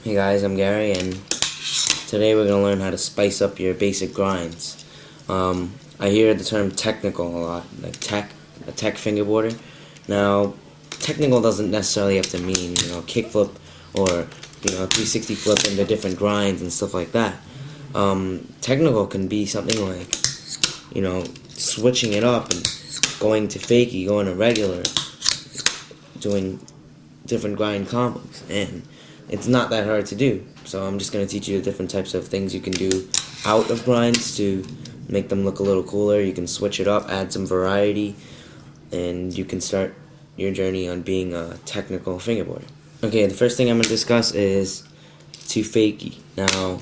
Hey guys, I'm Gary, and today we're going to learn how to spice up your basic grinds. I hear the term technical a lot, like a tech fingerboarder. Now, technical doesn't necessarily have to mean, kickflip or, 360 flip into different grinds and stuff like that. Technical can be something like, switching it up and going to fakie, going to regular, doing different grind combos, and it's not that hard to do. So I'm just going to teach you the different types of things you can do out of grinds to make them look a little cooler. You can switch it up, add some variety, and you can start your journey on being a technical fingerboarder. Okay, the first thing I'm going to discuss is to fakie. Now,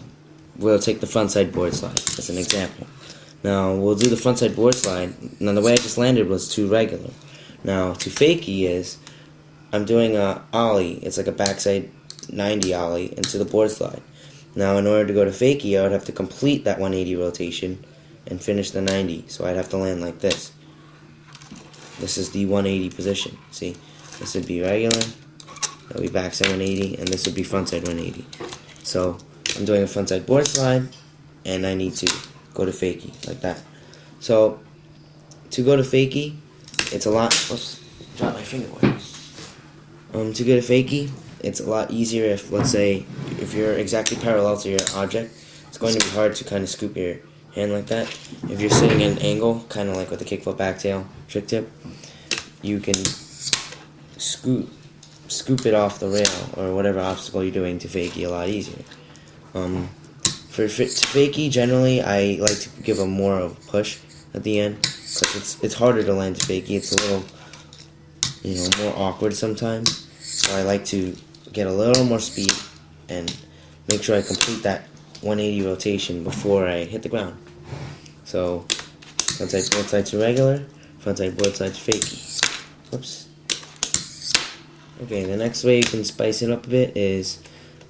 we'll take the frontside board slide as an example. Now, we'll do the frontside board slide. Now, the way I just landed was to regular. Now, to fakie is I'm doing a ollie. It's like a backside 90 ollie into the board slide. Now, in order to go to fakie, I would have to complete that 180 rotation and finish the 90. So I'd have to land like this. This is the 180 position. See, this would be regular, that would be backside 180, and this would be frontside 180. So I'm doing a frontside board slide, and I need to go to fakie like that. So to go to fakie, it's a lot. Oops, drop my fingerboard. To go to fakie, it's a lot easier if, let's say, if you're exactly parallel to your object. It's going to be hard to kind of scoop your hand like that. If you're sitting at an angle, kind of like with the kickflip backtail trick tip, you can scoop it off the rail or whatever obstacle you're doing to fakie a lot easier. For fakie, generally, I like to give a more of a push at the end, because it's harder to land to fakie. It's a little, more awkward sometimes. So I like to get a little more speed and make sure I complete that 180 rotation before I hit the ground. So frontside board slide to regular, frontside board slide to fakie. Whoops. Okay, the next way you can spice it up a bit is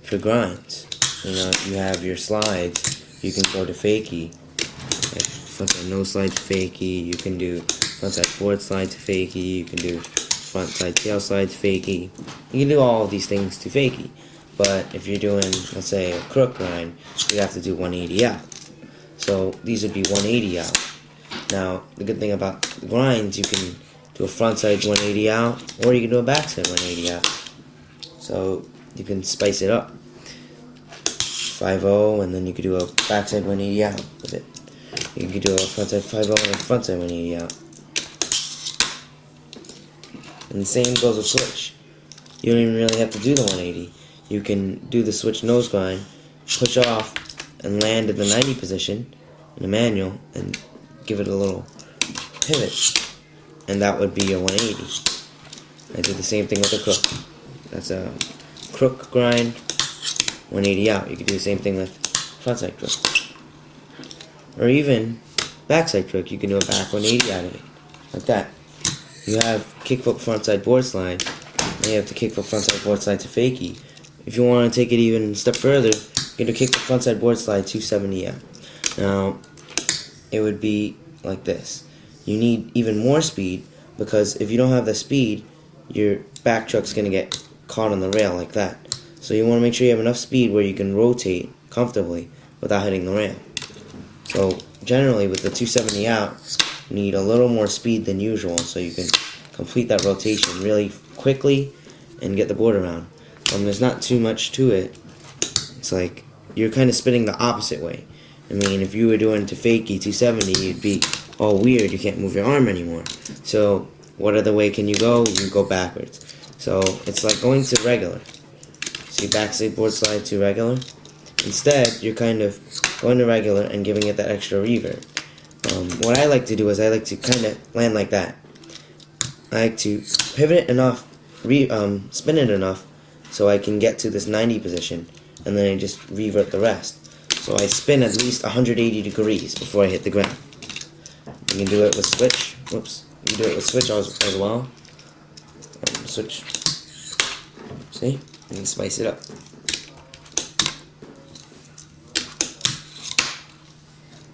for grinds. If you have your slides, you can go to fakie, like frontside nose slide to fakie. You can do frontside board slide to fakie. You can do frontside tail slide to fakie. You can do all of these things to fakie. But if you're doing, let's say, a crook grind, you have to do 180 out. So these would be 180 out. Now, the good thing about the grinds, you can do a frontside 180 out, or you can do a backside 180 out. So you can spice it up. 5-0, and then you could do a backside 180 out with it. You could do a frontside 5-0 and a frontside 180 out. And the same goes with switch. You don't even really have to do the 180. You can do the switch nose grind, push off, and land in the 90 position in a manual, and give it a little pivot. And that would be a 180. I did the same thing with a crook. That's a crook grind, 180 out. You could do the same thing with frontside crook. Or even backside crook, you can do a back 180 out of it. Like that. You have kickflip frontside board slide, and you have to kickflip frontside board slide to fakie. If you want to take it even a step further, you can do kickflip frontside board slide 270 out. Now, it would be like this. You need even more speed, because if you don't have the speed, your back truck's going to get caught on the rail like that. So you want to make sure you have enough speed where you can rotate comfortably without hitting the rail. So generally with the 270 out, you need a little more speed than usual so you can complete that rotation really quickly and get the board around. There's not too much to it. It's like you're kind of spinning the opposite way. I mean, if you were doing to fakie 270, you'd be all weird. You can't move your arm anymore. So what other way can you go? You can go backwards. So it's like going to regular. See, backside board slide to regular. Instead, you're kind of going to regular and giving it that extra reverb. What I like to do is I like to kind of land like that. I like to pivot it enough, spin it enough, so I can get to this 90 position, and then I just revert the rest. So I spin at least 180 degrees before I hit the ground. You can do it with switch. Whoops. You can do it with switch as well. Switch. See? You can spice it up.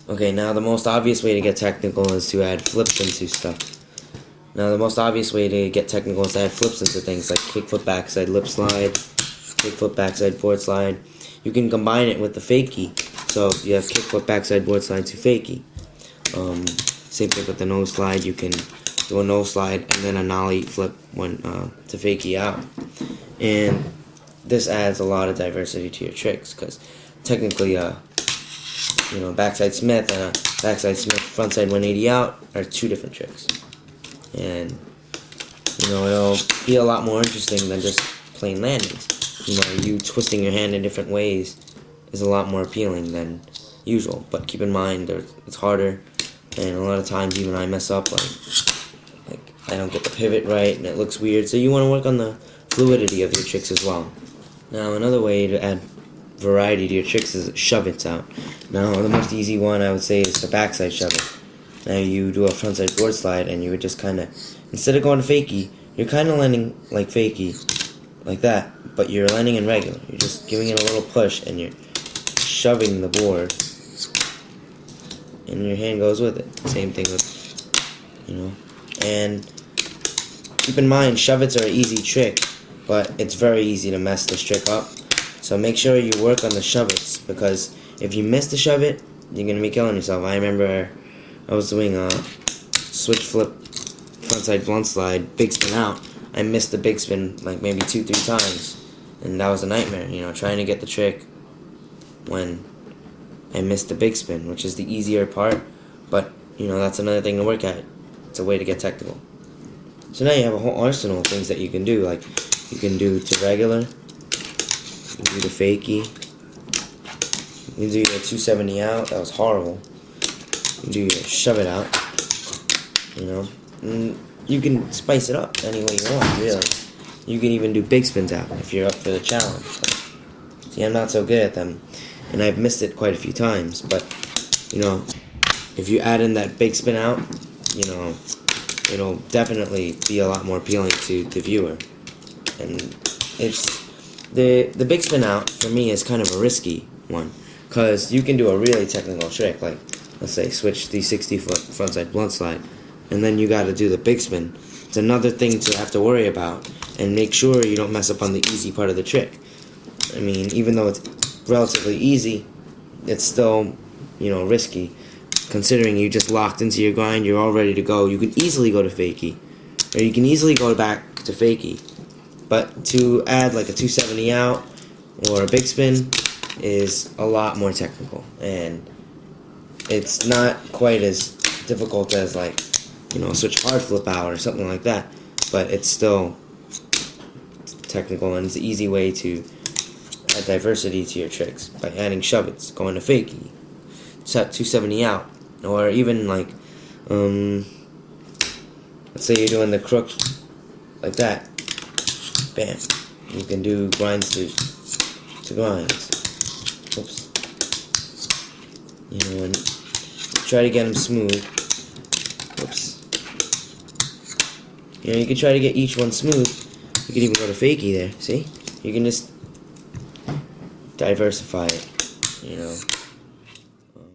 Okay, now the most obvious way to get technical is to add flips into stuff. Now the most obvious way to get technical is to add flips into things like kickflip backside lip slide, kickflip, backside board slide. You can combine it with the fakie. So you have kickflip, backside board slide to fakie. Same thing with the nose slide. You can do a nose slide and then a nollie flip when to fakie out. And this adds a lot of diversity to your tricks because technically, backside Smith and a backside Smith frontside 180 out are two different tricks. And it'll be a lot more interesting than just plain landings. You twisting your hand in different ways is a lot more appealing than usual. But keep in mind, it's harder, and a lot of times even I mess up. Like I don't get the pivot right, and it looks weird. So you want to work on the fluidity of your tricks as well. Now another way to add variety to your tricks is shove it's out. Now the most easy one I would say is the backside shove it. Now you do a frontside board slide, and you would just kind of, instead of going to fakie, you're kind of landing like fakie, like that, but you're landing in regular. You're just giving it a little push, and you're shoving the board, and your hand goes with it. Same thing with, and keep in mind, shove-its are an easy trick, but it's very easy to mess this trick up. So make sure you work on the shove-its, because if you miss the shove-it, you're going to be killing yourself. I remember I was doing a switch flip frontside blunt slide, big spin out. I missed the big spin like maybe 2-3 times, and that was a nightmare, trying to get the trick when I missed the big spin, which is the easier part, but that's another thing to work at. It's a way to get technical. So now you have a whole arsenal of things that you can do, like you can do to regular, you can do the fakie, you can do your 270 out, that was horrible. You can do your shove it out, and you can spice it up any way you want, really. You can even do big spins out if you're up for the challenge. See, I'm not so good at them, and I've missed it quite a few times, but if you add in that big spin out, it'll definitely be a lot more appealing to the viewer. And it's the big spin out for me is kind of a risky one, because you can do a really technical trick, like let's say switch 360 foot frontside blunt slide, and then you got to do the big spin. It's another thing to have to worry about, and make sure you don't mess up on the easy part of the trick. I mean, even though it's relatively easy, it's still risky, considering you just locked into your grind, you're all ready to go. You can easily go to fakie, or you can easily go back to fakie, but to add like a 270 out or a big spin is a lot more technical, and it's not quite as difficult as like switch hard flip out or something like that, but it's still technical, and it's an easy way to add diversity to your tricks by adding shove-its, going to fakie, set 270 out, or even like let's say you're doing the crook like that, bam, you can do grinds to grinds. Oops. And try to get them smooth. Oops. You can try to get each one smooth. You can even go to fakie there. See? You can just diversify it.